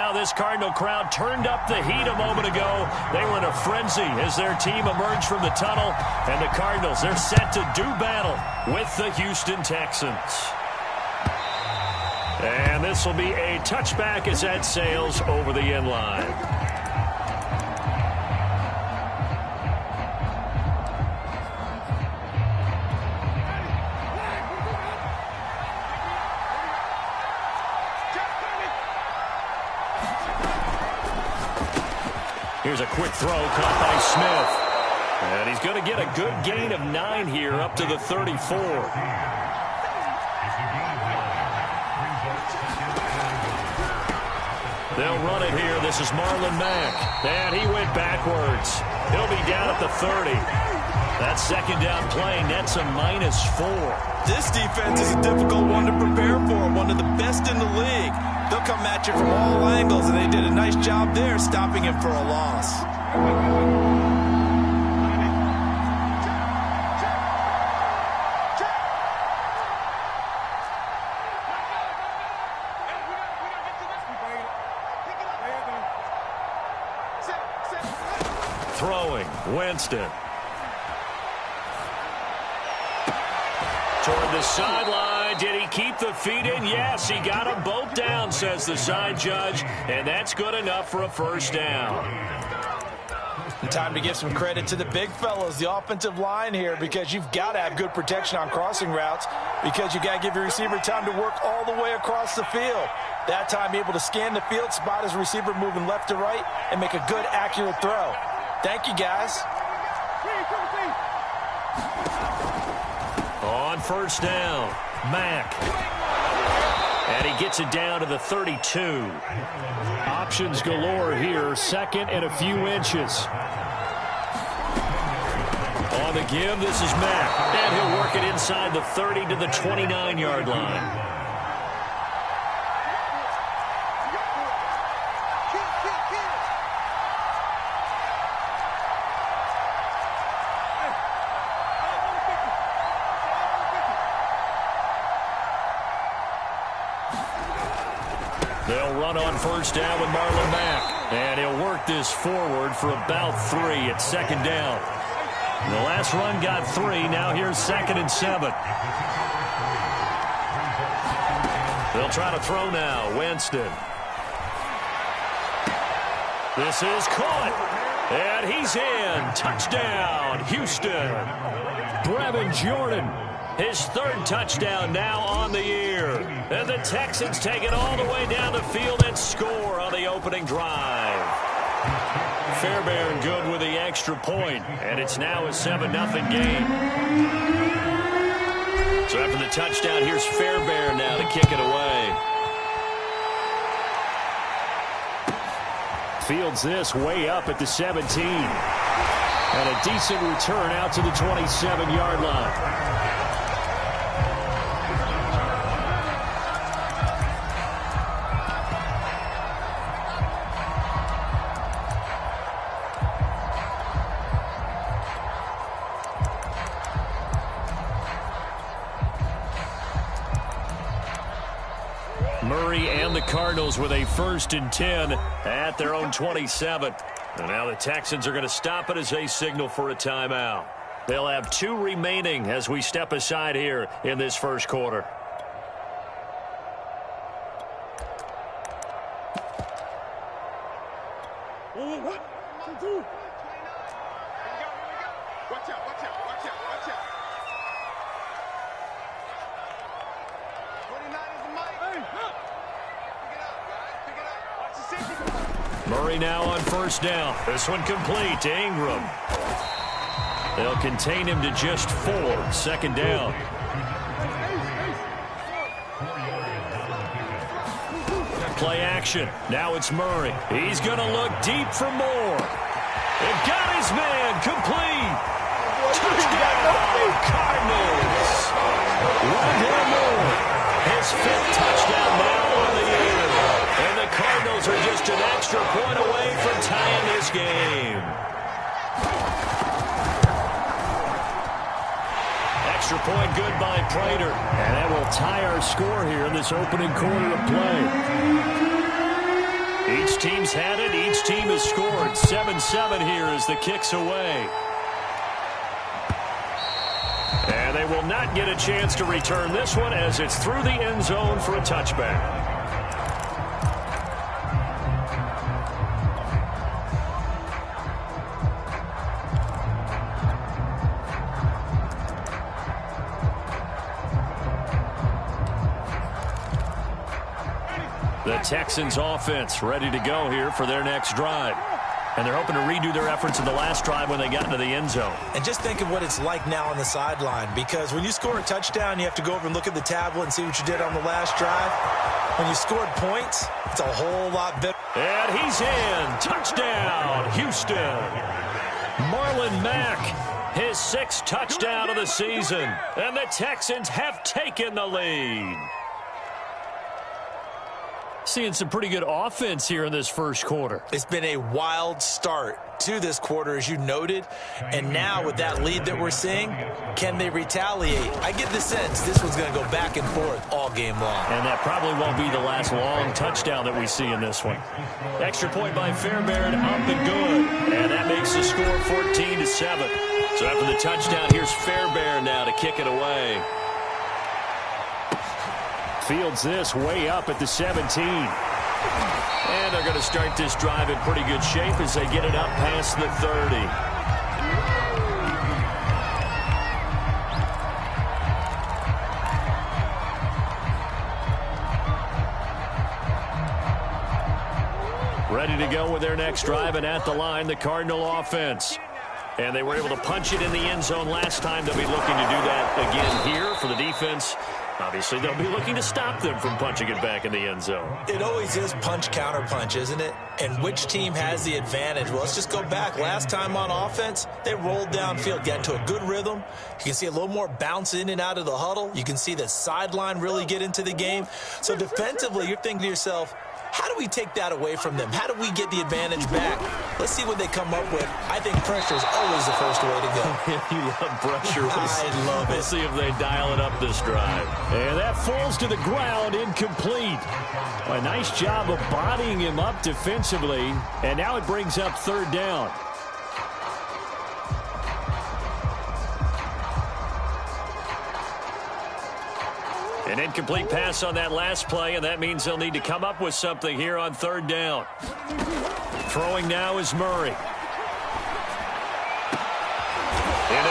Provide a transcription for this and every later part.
how this Cardinal crowd turned up the heat a moment ago. They were in a frenzy as their team emerged from the tunnel. And the Cardinals, they're set to do battle with the Houston Texans. And this will be a touchback as that sails over the end line. Here's a quick throw caught by Smith. And he's going to get a good gain of 9 here up to the 34. They'll run it here. This is Marlon Mack. And he went backwards. He'll be down at the 30. That second down play nets a -4. This defense is a difficult one to prepare for. One of the best in the league. They'll come at you from all angles, and they did a nice job there stopping him for a loss. Throwing, Winston. Toward the sideline. Did he keep the feet in? Yes, he got them both down, says the side judge. And that's good enough for a first down. Time to give some credit to the big fellows, the offensive line here, because you've got to have good protection on crossing routes, because you got to give your receiver time to work all the way across the field. That time able to scan the field, spot his receiver moving left to right, and make a good, accurate throw. Thank you, guys. On first down, Mack. And he gets it down to the 32. Options galore here. Second and a few inches. On the give, this is Mack. And he'll work it inside the 30 to the 29-yard line. They'll run on first down with Marlon Mack. And he'll work this forward for about 3 at second down. The last run got 3. Now here's 2nd and 7. They'll try to throw now. Winston. This is caught. And he's in. Touchdown, Houston. Brevin Jordan. His 3rd touchdown now on the year. And the Texans take it all the way down the field and score on the opening drive. Fairbairn good with the extra point. And it's now a 7-0 game. So after the touchdown, here's Fairbairn now to kick it away. Fields this way up at the 17. And a decent return out to the 27-yard line. Murray and the Cardinals with a 1st and 10 at their own 27. And now the Texans are going to stop it as they signal for a timeout. They'll have 2 remaining as we step aside here in this first quarter. Murray now on first down. This one complete to Ingram. They'll contain him to just 4. 2nd down. Play action. Now it's Murray. He's going to look deep for more. They've got his man. Complete. Touchdown, Cardinals. Rondale Moore. His 5th touchdown now on the year. And the Cardinals are just an extra point away from tying this game. Extra point good by Prater. And that will tie our score here in this opening quarter of play. Each team's had it. Each team has scored. 7-7 here as the kick's away. And they will not get a chance to return this one as it's through the end zone for a touchback. The Texans offense ready to go here for their next drive. And they're hoping to redo their efforts in the last drive when they got into the end zone. And just think of what it's like now on the sideline, because when you score a touchdown, you have to go over and look at the tablet and see what you did on the last drive. When you scored points, it's a whole lot better. And he's in. Touchdown, Houston. Marlon Mack, his 6th touchdown of the season. And the Texans have taken the lead. Seeing some pretty good offense here in this first quarter. It's been a wild start to this quarter, as you noted. And now with that lead that we're seeing, can they retaliate? I get the sense this one's going to go back and forth all game long. And that probably won't be the last long touchdown that we see in this one. Extra point by Fairbairn, up and good. And that makes the score 14-7. So after the touchdown, here's Fairbairn now to kick it away. Fields this way up at the 17. And they're going to start this drive in pretty good shape as they get it up past the 30. Ready to go with their next drive, and at the line, the Cardinal offense. And they were able to punch it in the end zone last time. They'll be looking to do that again here for the defense. Obviously, they'll be looking to stop them from punching it back in the end zone. It always is punch-counter-punch, isn't it? And which team has the advantage? Well, let's just go back. Last time on offense, they rolled downfield, got into a good rhythm. You can see a little more bounce in and out of the huddle. You can see the sideline really get into the game. So defensively, you're thinking to yourself, how do we take that away from them? How do we get the advantage back? Let's see what they come up with. I think pressure is always the first way to go. You love pressure. I love it. We'll see if they dial it up this drive. And that falls to the ground, incomplete. A nice job of bodying him up defensively. And now it brings up 3rd down. An incomplete pass on that last play, and that means they'll need to come up with something here on 3rd down. Throwing now is Murray. Into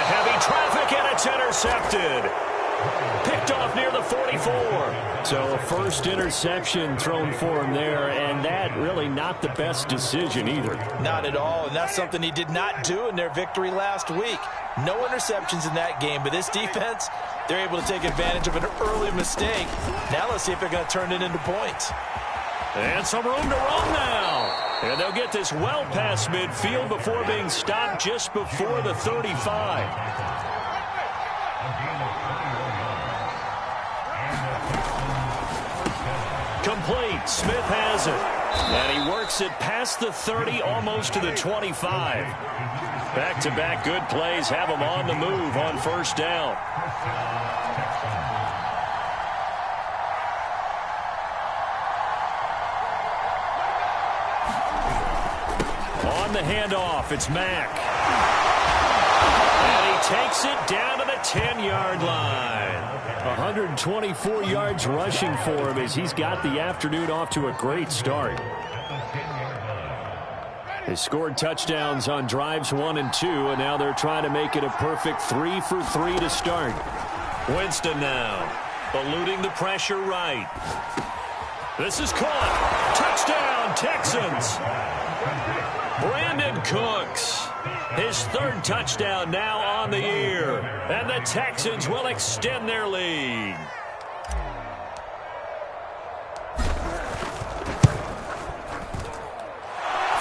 heavy traffic, and it's intercepted. Picked off near the 44. So a first interception thrown for him there, and that really not the best decision either. Not at all, and that's something he did not do in their victory last week. No interceptions in that game, but this defense, they're able to take advantage of an early mistake. Now let's see if they're going to turn it into points. And some room to run now. And they'll get this well past midfield before being stopped just before the 35. Complete. Smith has it. And he works it past the 30, almost to the 25. Back-to-back good plays have him on the move on 1st down. On the handoff, it's Mack. And he takes it down to the 10-yard line. 124 yards rushing for him as he's got the afternoon off to a great start. They scored touchdowns on drives 1 and 2, and now they're trying to make it a perfect 3 for 3 to start. Winston now, eluding the pressure right. This is caught. Touchdown, Texans. Brandon Cooks, his 3rd touchdown now on the year, and the Texans will extend their lead.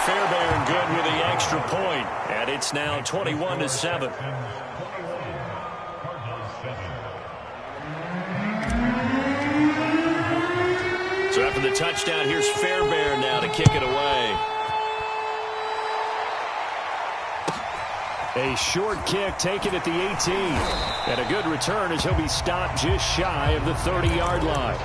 Fairbairn good with the extra point, and it's now 21-7. So after the touchdown, here's Fairbairn now to kick it away. A short kick taken at the 18. And a good return as he'll be stopped just shy of the 30-yard line.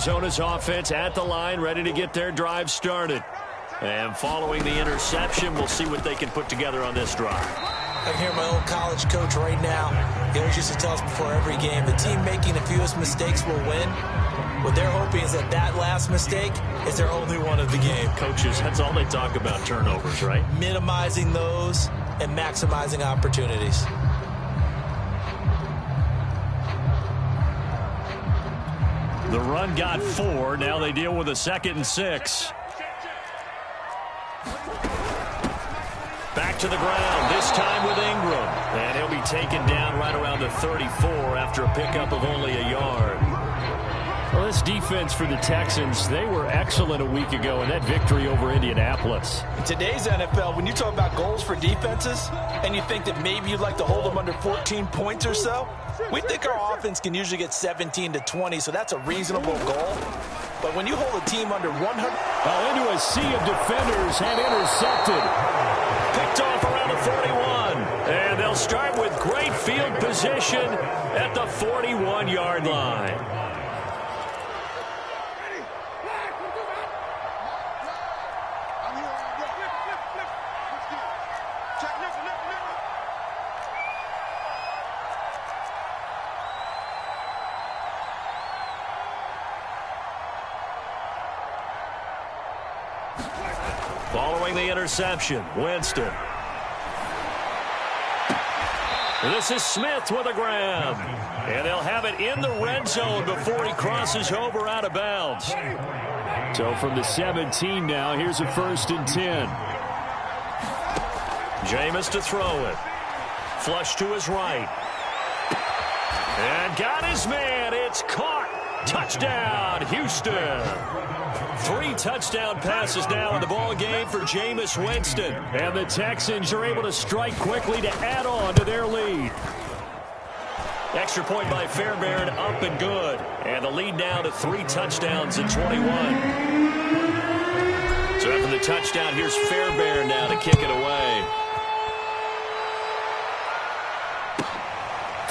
Arizona's offense at the line, ready to get their drive started. And following the interception, we'll see what they can put together on this drive. I can hear my old college coach right now. He always used to tell us before every game, the team making the fewest mistakes will win. What they're hoping is that that last mistake is their only one of the game. Coaches, that's all they talk about, turnovers, right? Minimizing those and maximizing opportunities. The run got 4. Now they deal with a 2nd and 6. Back to the ground, this time with Ingram. And he'll be taken down right around the 34 after a pickup of only a yard. Well, this defense for the Texans, they were excellent a week ago in that victory over Indianapolis. In today's NFL, when you talk about goals for defenses, and you think that maybe you'd like to hold them under 14 points or so, we think our offense can usually get 17 to 20, so that's a reasonable goal. But when you hold a team under 100... Well, into a sea of defenders and intercepted. Picked off around the 41. And they'll start with great field position at the 41-yard line. Following the interception, Winston. This is Smith with a grab. And they'll have it in the red zone before he crosses over out of bounds. So from the 17 now, here's a 1st and 10. Jameis to throw it. Flush to his right. And got his man. It's caught. Touchdown, Houston. 3 touchdown passes now in the ball game for Jameis Winston. And the Texans are able to strike quickly to add on to their lead. Extra point by Fairbairn, up and good. And the lead now to 3 touchdowns in 21. So after the touchdown, here's Fairbairn now to kick it away.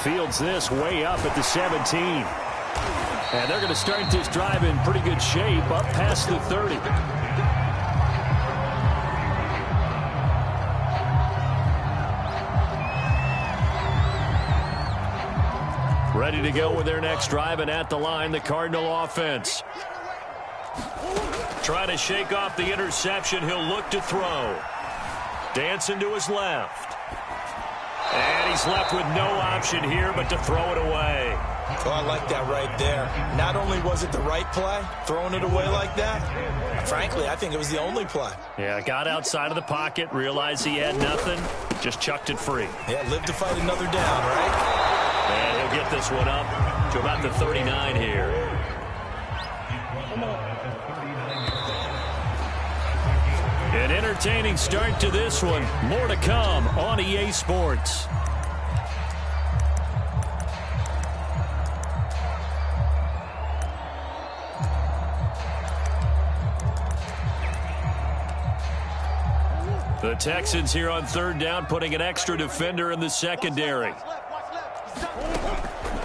Fields this way up at the 17. And they're going to start this drive in pretty good shape, up past the 30. Ready to go with their next drive, and at the line, the Cardinal offense. Trying to shake off the interception. He'll look to throw. Dancing to his left. And he's left with no option here but to throw it away. Oh, I like that right there. Not only was it the right play, throwing it away like that, frankly, I think it was the only play. Yeah, got outside of the pocket, realized he had nothing, just chucked it free. Yeah, live to fight another down, right? And he'll get this one up to about the 39 here. An entertaining start to this one. More to come on EA Sports. The Texans here on 3rd down, putting an extra defender in the secondary.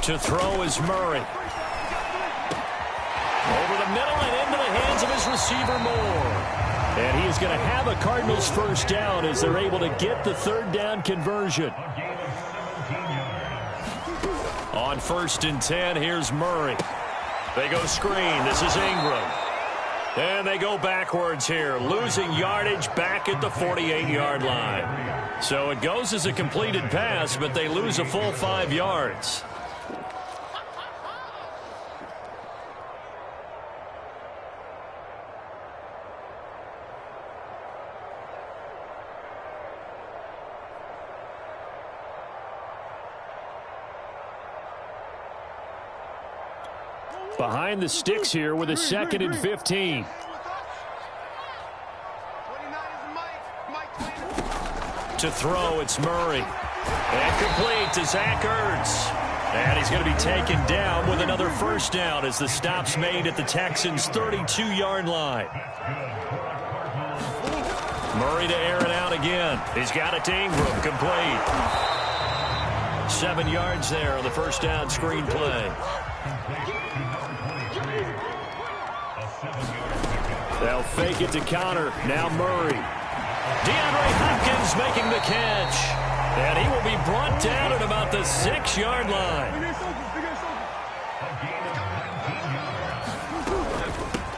To throw is Murray. Over the middle and into the hands of his receiver, Moore. And he is going to have a Cardinals 1st down as they're able to get the 3rd down conversion. On 1st and 10, here's Murray. They go screen. This is Ingram. And they go backwards here, losing yardage back at the 48-yard line. So it goes as a completed pass, but they lose a full 5 yards. Behind the sticks here with a 2nd and 15. To throw, it's Murray. And complete to Zach Ertz. And he's going to be taken down with another 1st down as the stop's made at the Texans' 32-yard line. Murray to air it out again. He's got it to Ingram, complete. 7 yards there on the 1st down screen play. They'll fake it to counter. Now Murray. DeAndre Hopkins making the catch. And he will be brought down at about the 6-yard line.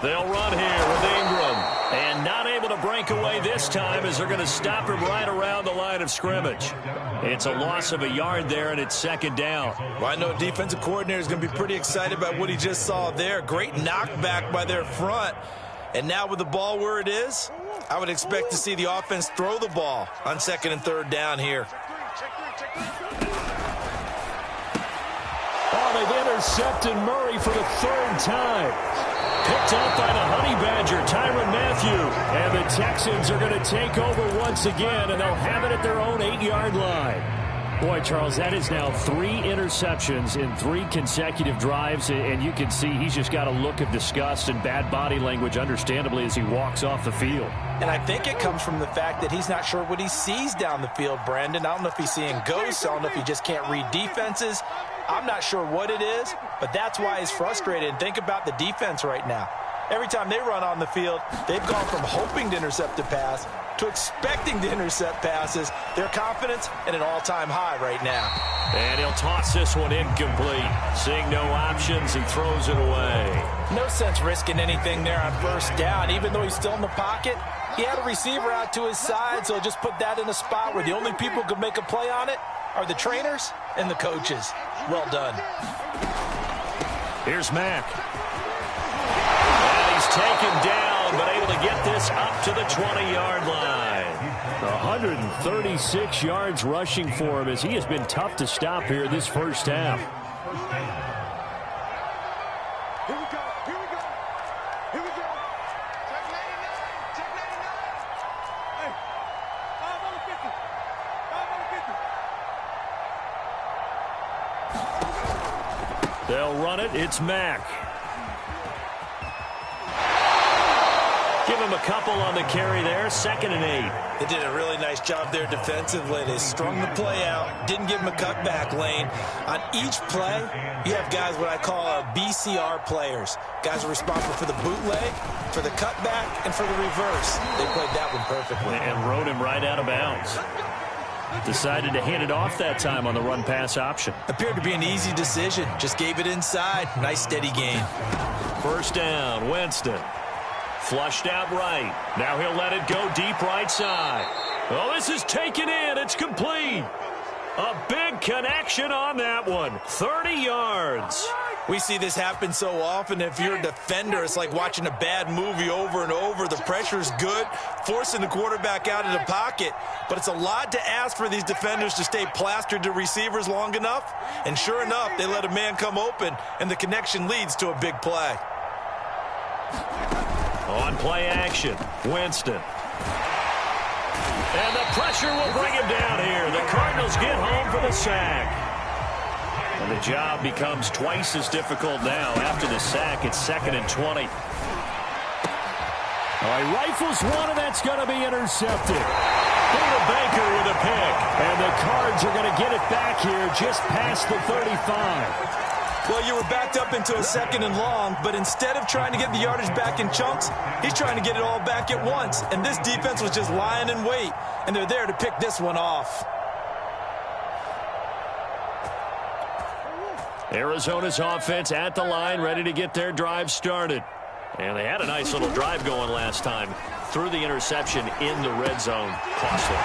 They'll run here with Ingram. And not able to break away this time as they're going to stop him right around the line of scrimmage. It's a loss of a yard there, and it's 2nd down. Well, I know defensive coordinator is going to be pretty excited about what he just saw there. Great knockback by their front. And now with the ball where it is, I would expect to see the offense throw the ball on 2nd and 3rd down here. Oh, they've intercepted Murray for the 3rd time. Picked up by the Honey Badger, Tyrann Mathieu. And the Texans are going to take over once again, and they'll have it at their own 8-yard line. Boy, Charles, that is now 3 interceptions in 3 consecutive drives, and you can see he's just got a look of disgust and bad body language, understandably, as he walks off the field. And I think it comes from the fact that he's not sure what he sees down the field, Brandon. I don't know if he's seeing ghosts. I don't know if he just can't read defenses. I'm not sure what it is, but that's why he's frustrated. And think about the defense right now. Every time they run on the field, they've gone from hoping to intercept a pass to expecting to intercept passes. Their confidence at an all-time high right now. And he'll toss this one incomplete. Seeing no options, he throws it away. No sense risking anything there on 1st down. Even though he's still in the pocket, he had a receiver out to his side, so just put that in a spot where the only people who can make a play on it are the trainers and the coaches. Well done. Here's Mack. And he's taken down, but able to get this up to the 20-yard line. 136 yards rushing for him as he has been tough to stop here this 1st half. Here we go. Here we go. Here we go. Check 99. Check 99. Hey, 5 over 50. 5 over 50. They'll run it. It's Mack. Give him a couple on the carry there. 2nd and 8. They did a really nice job there defensively. They strung the play out, didn't give him a cutback lane. On each play, you have guys what I call BCR players. Guys are responsible for the bootleg, for the cutback, and for the reverse. They played that one perfectly. And rode him right out of bounds. Decided to hand it off that time on the run-pass option. Appeared to be an easy decision. Just gave it inside. Nice steady gain. 1st down, Winston. Flushed out right. Now he'll let it go deep right side. Oh, this is taken in. It's complete. A big connection on that one. 30 yards. We see this happen so often. If you're a defender, it's like watching a bad movie over and over. The pressure's good, forcing the quarterback out of the pocket. But it's a lot to ask for these defenders to stay plastered to receivers long enough. And sure enough, they let a man come open, and the connection leads to a big play. On play action, Winston. And the pressure will bring him down here. The Cardinals get home for the sack. And the job becomes twice as difficult now. After the sack, it's 2nd and 20. All right, rifles one, and that's going to be intercepted. David Baker with a pick. And the Cards are going to get it back here just past the 35. Well, you were backed up into a 2nd and long, but instead of trying to get the yardage back in chunks, he's trying to get it all back at once. And this defense was just lying in wait, and they're there to pick this one off. Arizona's offense at the line, ready to get their drive started. And they had a nice little drive going last time. Threw the interception in the red zone. Costly.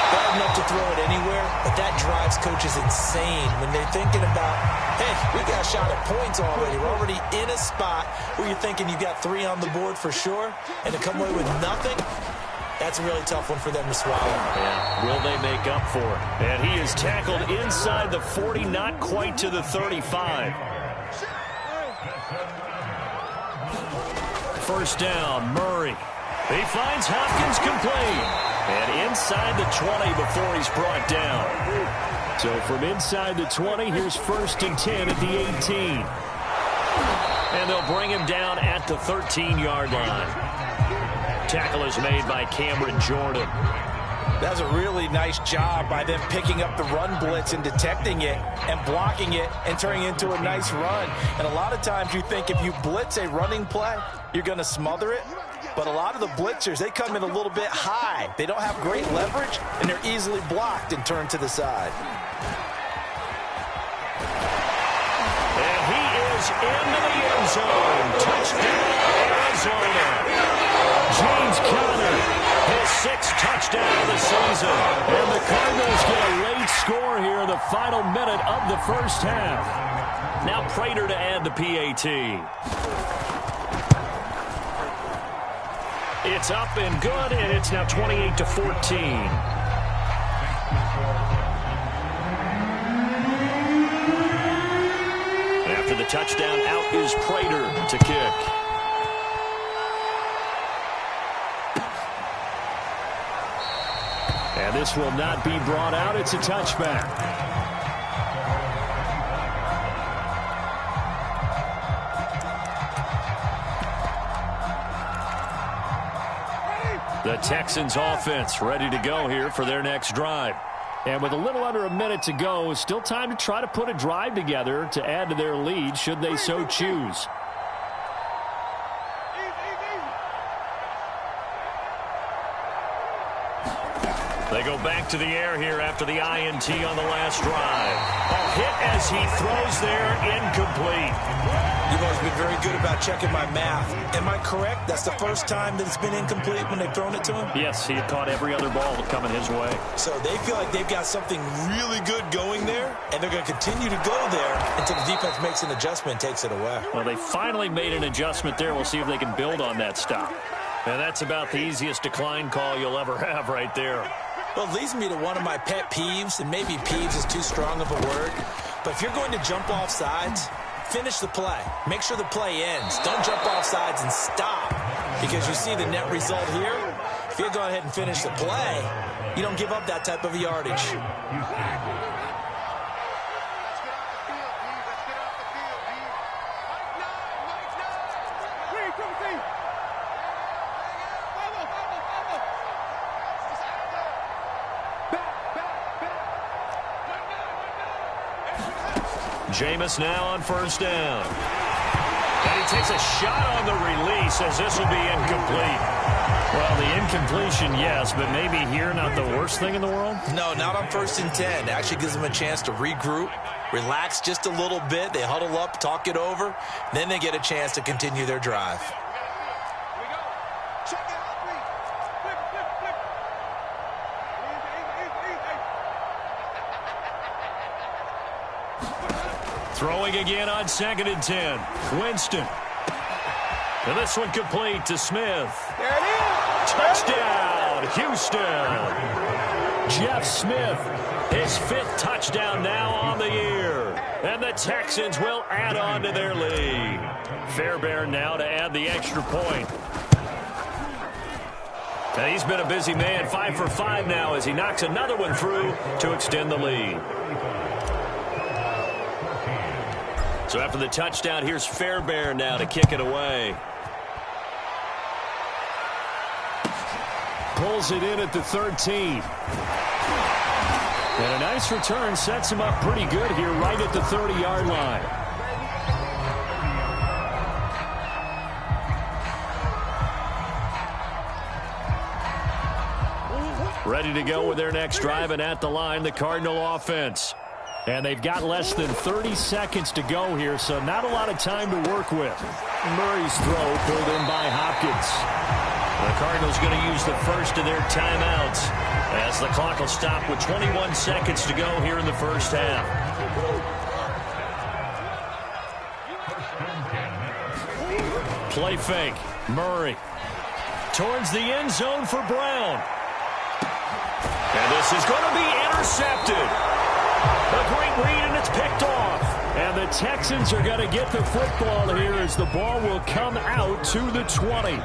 Bad enough to throw it anywhere, but that drives coaches insane when they're thinking about, hey, we got a shot at points already. We're already in a spot where you're thinking you got 3 on the board for sure, and to come away with nothing, that's a really tough one for them to swallow. Yeah, will they make up for it? And he is tackled inside the 40, not quite to the 35. 1st down, Murray. He finds Hopkins complete. And inside the 20 before he's brought down. So from inside the 20, here's 1st and 10 at the 18. And they'll bring him down at the 13-yard line. Tackle is made by Cameron Jordan. That was a really nice job by them picking up the run blitz and detecting it and blocking it and turning it into a nice run. And a lot of times you think if you blitz a running play, you're going to smother it. But a lot of the blitzers, they come in a little bit high. They don't have great leverage, and they're easily blocked and turned to the side. And he is into the end zone. Touchdown, Arizona. James Conner, his 6th touchdown of the season. And the Cardinals get a late score here in the final minute of the first half. Now Prater to add the PAT. It's up and good, and it's now 28-14. After the touchdown, out is Prater to kick. And this will not be brought out. It's a touchback. The Texans offense ready to go here for their next drive. And with a little under a minute to go, still time to try to put a drive together to add to their lead should they so choose. They go back to the air here after the INT on the last drive. A hit as he throws there, incomplete. You've always been very good about checking my math. Am I correct? That's the first time that it's been incomplete when they've thrown it to him? Yes, he had caught every other ball coming his way. So they feel like they've got something really good going there, and they're going to continue to go there until the defense makes an adjustment and takes it away. Well, they finally made an adjustment there. We'll see if they can build on that stop. And that's about the easiest decline call you'll ever have right there. Well, it leads me to one of my pet peeves, and maybe peeves is too strong of a word, but if you're going to jump off sides, finish the play. Make sure the play ends. Don't jump off sides and stop, because you see the net result here. If you go ahead and finish the play, you don't give up that type of yardage. Jameis now on first down. And he takes a shot on the release as this will be incomplete. Well, the incompletion, yes, but maybe here not the worst thing in the world? No, not on 1st and 10. It actually gives them a chance to regroup, relax just a little bit. They huddle up, talk it over, then they get a chance to continue their drive. Throwing again on 2nd and 10. Winston. And this one complete to Smith. There it is. Touchdown, Houston. Jeff Smith, his 5th touchdown now on the year. And the Texans will add on to their lead. Fairbairn now to add the extra point. And he's been a busy man, 5 for 5 now as he knocks another one through to extend the lead. So after the touchdown, here's Fairbairn now to kick it away. Pulls it in at the 13. And a nice return sets him up pretty good here right at the 30-yard line. Ready to go with their next drive, and at the line, the Cardinal offense. And they've got less than 30 seconds to go here, so not a lot of time to work with. Murray's throw pulled in by Hopkins. The Cardinals going to use the first of their timeouts as the clock will stop with 21 seconds to go here in the first half. Play fake. Murray towards the end zone for Brown. And this is going to be intercepted. A great read, and it's picked off. And the Texans are going to get the football here as the ball will come out to the 20.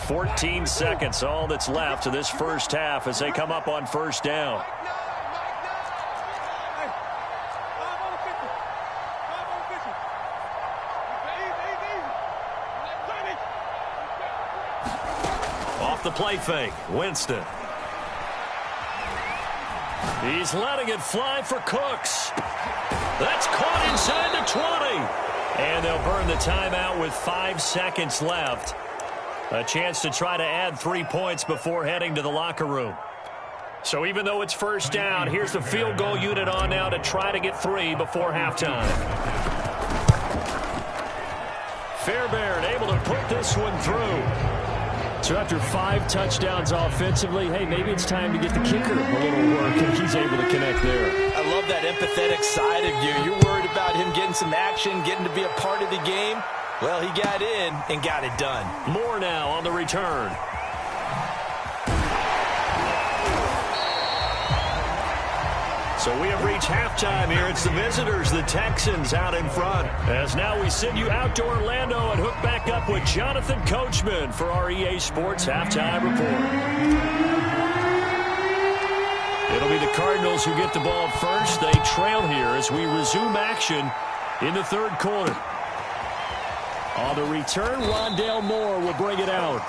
"14 seconds, all that's left of this first half as they come up on first down. Off the play fake, Winston. He's letting it fly for Cooks. That's caught inside the 20. And they'll burn the timeout with 5 seconds left. A chance to try to add 3 points before heading to the locker room. So even though it's first down, here's the field goal unit on now to try to get 3 before halftime. Fairbairn able to put this one through. So after 5 touchdowns offensively, hey, maybe it's time to get the kicker a little work, and he's able to connect there. I love that empathetic side of you. You're worried about him getting some action, getting to be a part of the game. Well, he got in and got it done. More now on the return. So we have reached halftime here. It's the visitors, the Texans, out in front. As now we send you out to Orlando and hook back up with Jonathan Coachman for our EA Sports Halftime Report. It'll be the Cardinals who get the ball first. They trail here as we resume action in the third quarter. On the return, Rondale Moore will bring it out.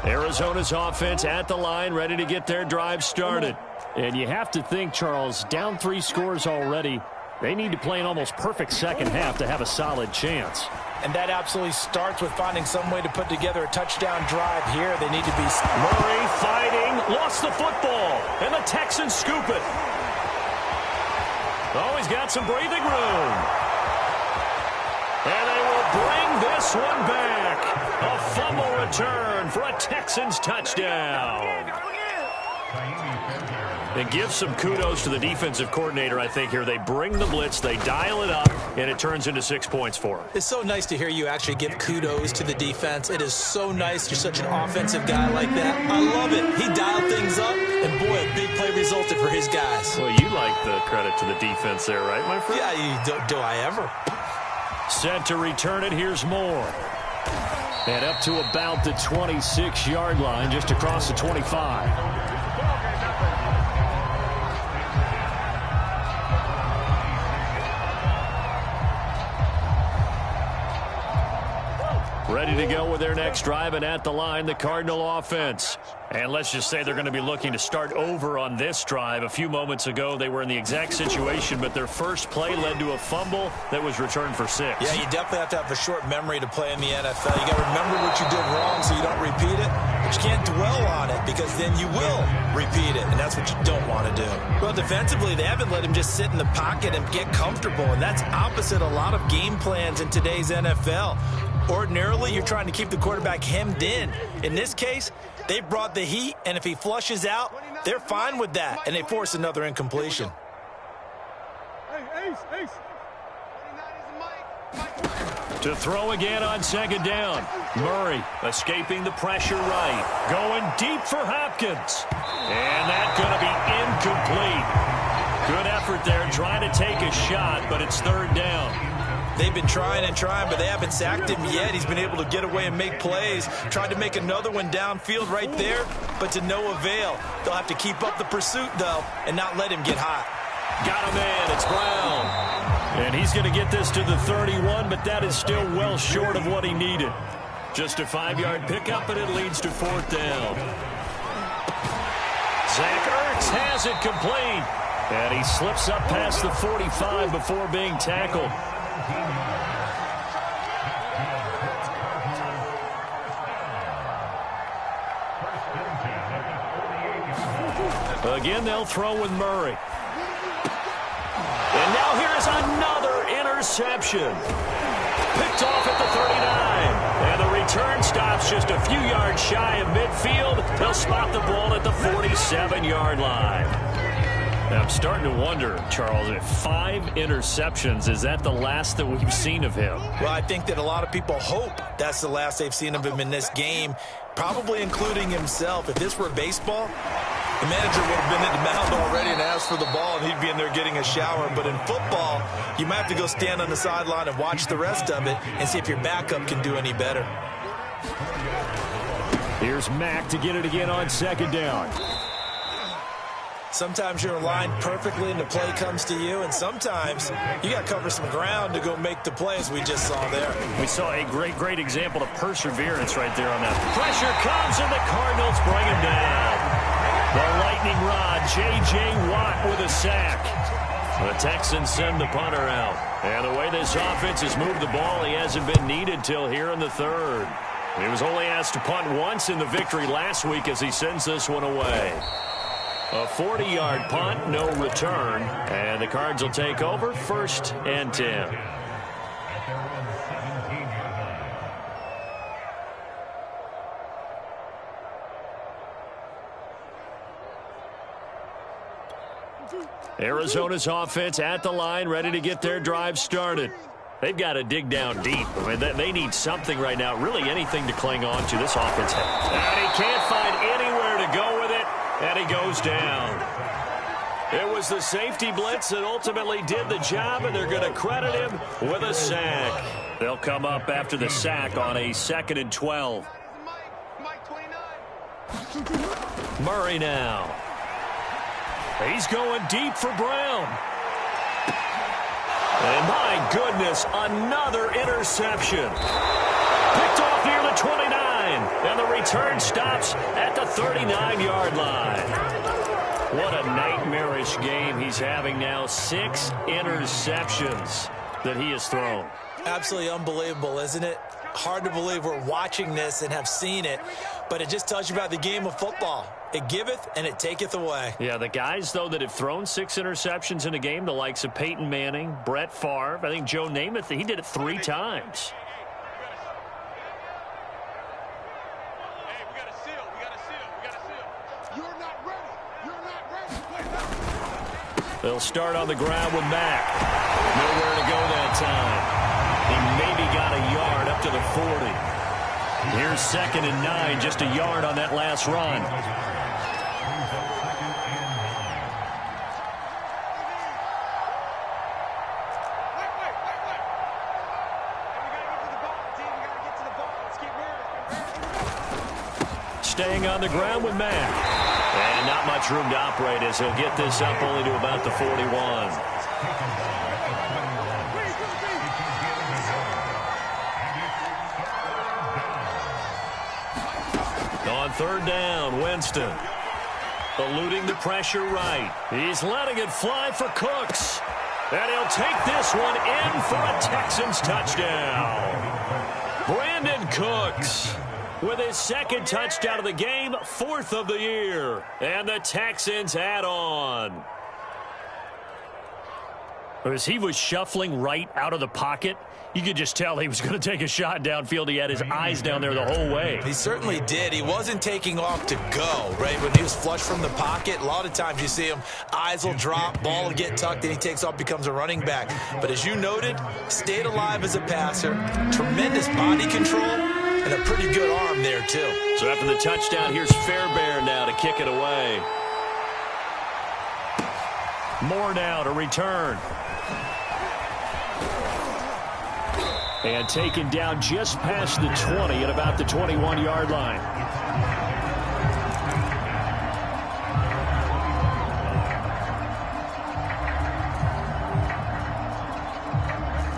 Arizona's offense at the line, ready to get their drive started. And you have to think, Charles, down 3 scores already. They need to play an almost perfect second half to have a solid chance. And that absolutely starts with finding some way to put together a touchdown drive here. They need to be... Murray fighting, lost the football, and the Texans scoop it. Oh, he's got some breathing room. And they will bring this one back. A fumble return for a Texans touchdown. And give some kudos to the defensive coordinator, I think, here. They bring the blitz, they dial it up, and it turns into 6 points for them. It's so nice to hear you actually give kudos to the defense. It is so nice. You're such an offensive guy like that. I love it. He dialed things up, and boy, a big play resulted for his guys. Well, you like the credit to the defense there, right, my friend? Yeah, do I ever? Set to return it. Here's Moore. And up to about the 26-yard line, just across the 25. Ready to go with their next drive, and at the line, the Cardinal offense. And let's just say they're going to be looking to start over on this drive. A few moments ago, they were in the exact situation, but their first play led to a fumble that was returned for 6. Yeah, you definitely have to have a short memory to play in the NFL. You got to remember what you did wrong so you don't repeat it. But you can't dwell on it because then you will repeat it, and that's what you don't want to do. Well, defensively, they haven't let him just sit in the pocket and get comfortable, and that's opposite a lot of game plans in today's NFL. Ordinarily, you're trying to keep the quarterback hemmed in. In this case, they brought the heat, and if he flushes out, they're fine with that, and they force another incompletion. To throw again on second down. Murray escaping the pressure right. Going deep for Hopkins. And that's going to be incomplete. Good effort there, trying to take a shot, but it's third down. They've been trying and trying, but they haven't sacked him yet. He's been able to get away and make plays. Tried to make another one downfield right there, but to no avail. They'll have to keep up the pursuit, though, and not let him get hot. Got a man. It's Brown. And he's going to get this to the 31, but that is still well short of what he needed. Just a 5-yard pickup, and it leads to fourth down. Zach Ertz has it complete. And he slips up past the 45 before being tackled. Again, they'll throw with Murray. And now here is another interception. Picked off at the 39. And the return stops just a few yards shy of midfield. They'll spot the ball at the 47-yard line. Now, I'm starting to wonder, Charles, if 5 interceptions, is that the last that we've seen of him? Well, I think that a lot of people hope that's the last they've seen of him in this game, probably including himself. If this were baseball, the manager would have been at the mound already and asked for the ball, and he'd be in there getting a shower. But in football, you might have to go stand on the sideline and watch the rest of it and see if your backup can do any better. Here's Mack to get it again on second down. Sometimes you're aligned perfectly and the play comes to you, and sometimes you got to cover some ground to go make the play, as we just saw there. We saw a great example of perseverance right there on that. Pressure comes, and the Cardinals bring him down. The lightning rod, J.J. Watt with a sack. The Texans send the punter out. And the way this offense has moved the ball, he hasn't been needed till here in the third. He was only asked to punt once in the victory last week as he sends this one away. A 40-yard punt, no return. And the Cards will take over 1st and 10. Arizona's offense at the line, ready to get their drive started. They've got to dig down deep. I mean, they need something right now, really anything to cling on to. This offense has. And he can't find anywhere to go with it, and he goes down. It was the safety blitz that ultimately did the job, and they're going to credit him with a sack. They'll come up after the sack on a 2nd and 12. Murray now. He's going deep for Brown. And my goodness, another interception. Picked off near the 29. And the return stops at the 39-yard line. What a nightmarish game he's having now. 6 interceptions that he has thrown. Absolutely unbelievable, isn't it? Hard to believe we're watching this and have seen it, but it just tells you about the game of football. It giveth and it taketh away. Yeah, the guys, though, that have thrown 6 interceptions in a game, the likes of Peyton Manning, Brett Favre, I think Joe Namath, he did it 3 times. Hey, we got a seal. We got a seal. We got a seal. You're not ready. You're not ready. They'll start on the ground with Mack. Nowhere to go that time. He maybe got a yard up to the 40. Here's 2nd and 9, just a yard on that last run. Staying on the ground with Mack. And not much room to operate as he'll get this up only to about the 41. On 3rd down, Winston. Eluding the pressure right. He's letting it fly for Cooks. And he'll take this one in for a Texans touchdown. Brandon Cooks with his 2nd touchdown of the game, 4th of the year. And the Texans add on. As he was shuffling right out of the pocket, you could just tell he was going to take a shot downfield. He had his eyes down there the whole way. He certainly did. He wasn't taking off to go, right? When he was flush from the pocket, a lot of times you see him, eyes will drop, ball will get tucked, and he takes off, becomes a running back. But as you noted, stayed alive as a passer, tremendous body control, and a pretty good arm there, too. So after the touchdown, here's Fairbairn now to kick it away. Moore now to return. And taken down just past the 20 at about the 21-yard line.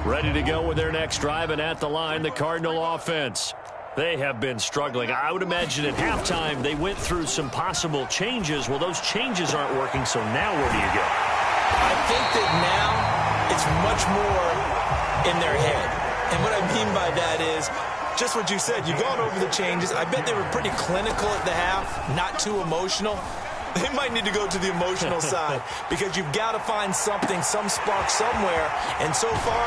Ready to go with their next drive, and at the line, the Cardinal offense. They have been struggling. I would imagine at halftime they went through some possible changes. Well, those changes aren't working, so now where do you go? I think that now it's much more in their head. And what I mean by that is just what you said. You've gone over the changes. I bet they were pretty clinical at the half, not too emotional. They might need to go to the emotional side because you've got to find something, some spark somewhere. And so far,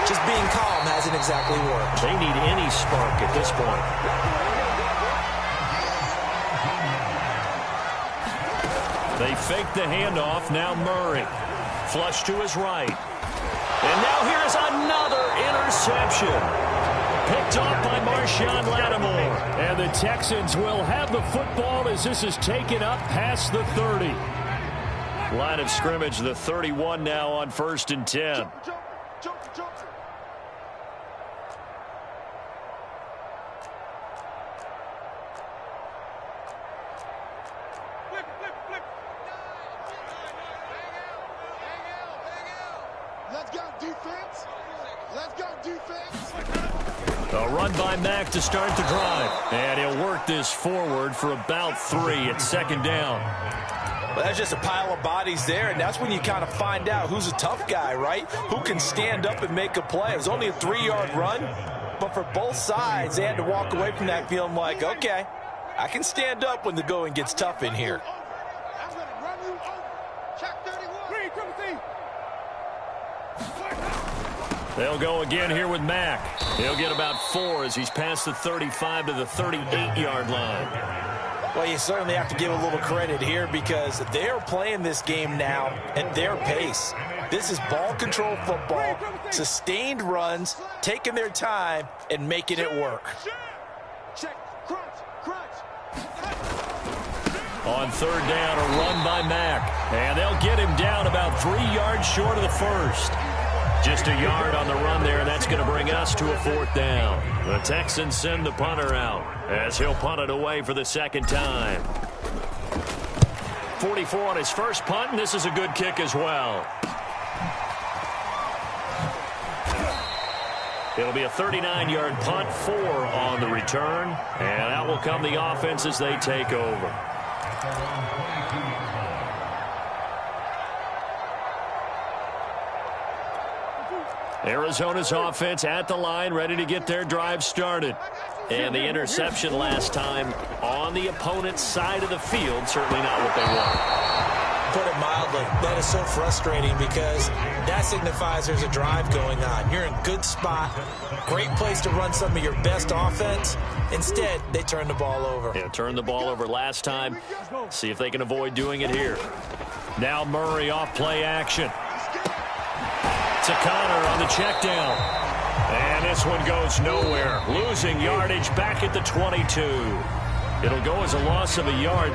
just being calm hasn't exactly worked. They need any spark at this point. They fake the handoff. Now Murray. Flush to his right. And now here's another interception. Picked off by Marshawn Lattimore. And the Texans will have the football as this is taken up past the 30. Line of scrimmage, the 31 now on 1st and 10. Let's go, defense. Let's go, defense. A run by Mack to start the drive. And he'll work this forward for about 3 at second down. Well, that's just a pile of bodies there, and that's when you kind of find out who's a tough guy, right? Who can stand up and make a play. It was only a 3-yard run, but for both sides, they had to walk away from that feeling like, okay, I can stand up when the going gets tough in here. I'm going to run you over. Check 31. Read, They'll go again here with Mack. He'll get about 4 as he's past the 35 to the 38-yard line. Well, you certainly have to give a little credit here because they're playing this game now at their pace. This is ball control football, sustained runs, taking their time, and making it work. Check. Crunch. On third down, a run by Mack. And they'll get him down about 3 yards short of the first. Just a yard on the run there, and that's going to bring us to a 4th down. The Texans send the punter out as he'll punt it away for the second time. 44 on his first punt, and this is a good kick as well. It'll be a 39-yard punt, 4 on the return, and out will come the offense as they take over. Arizona's offense at the line, ready to get their drive started. And the interception last time on the opponent's side of the field, certainly not what they want. Put it mildly, that is so frustrating because that signifies there's a drive going on. You're in a good spot, great place to run some of your best offense. Instead, they turn the ball over. Yeah, turned the ball over last time. See if they can avoid doing it here. Now Murray off play action. To Connor on the check down. And this one goes nowhere. Losing yardage back at the 22. It'll go as a loss of a yard.